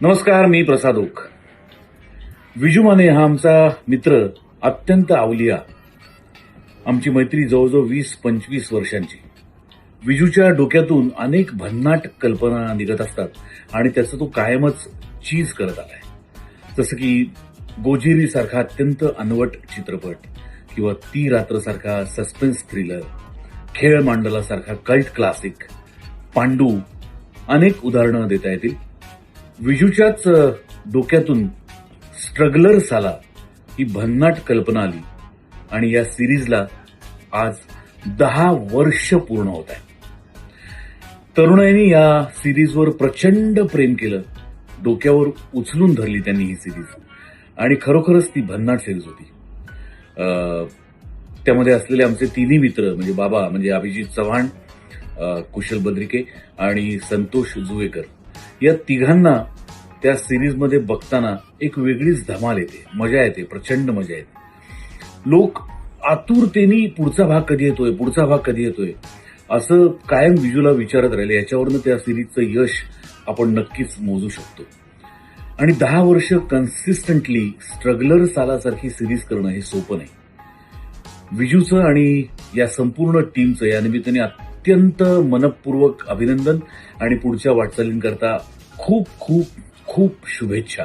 नमस्कार, मी प्रसाद ओक. विजू माने हा आमचा मित्र, अत्यंत आवलिया. आमची मैत्री जवळजवळ 20-25 वर्षांची. विजूच्या डोक्यातून अनेक भन्नाट कल्पना निघत असतात आणि त्याचं तो कायमच चीज करत आलाय. जसं की गोजिरी सारखा अत्यंत अनवट चित्रपट किंवा ती रात्र सारखा सस्पेन्स थ्रिलर, खेळ मांडला सारखा कल्ट क्लासिक, पांडू, अनेक उदाहरणं देता येतील. विजूच्याच डोक्यातून स्ट्रगलर साला ही भन्नाट कल्पना आली आणि या सिरीजला आज 10 वर्ष पूर्ण होत आहे. तरुणाईनी या सिरीजवर प्रचंड प्रेम केलं, डोक्यावर उचलून धरली त्यांनी ही सिरीज आणि खरोखरच ती भन्नाट सिरीज होती. त्यामध्ये असलेले आमचे तिन्ही मित्र म्हणजे बाबा म्हणजे अभिजित चव्हाण, कुशल बद्रिके आणि संतोष जुवेकर, या तिघांना त्या सिरीजमध्ये बघताना एक वेगळीच धमाल येते, मजा येते, प्रचंड मजा येते. लोक आतुरतेने पुढचा भाग कधी येतोय असं कायम विजूला विचारत राहिले. याच्यावरनं त्या सिरीजचं यश आपण नक्कीच मोजू शकतो. आणि 10 वर्ष कन्सिस्टंटली स्ट्रगलर सालासारखी सिरीज करणं हे सोपं नाही. विजूचं आणि या संपूर्ण टीमचं या निमित्ताने अत्यंत मनपूर्वक अभिनंदन आणि पुढच्या वाटचालींकरता खूप खूप खूप शुभेच्छा.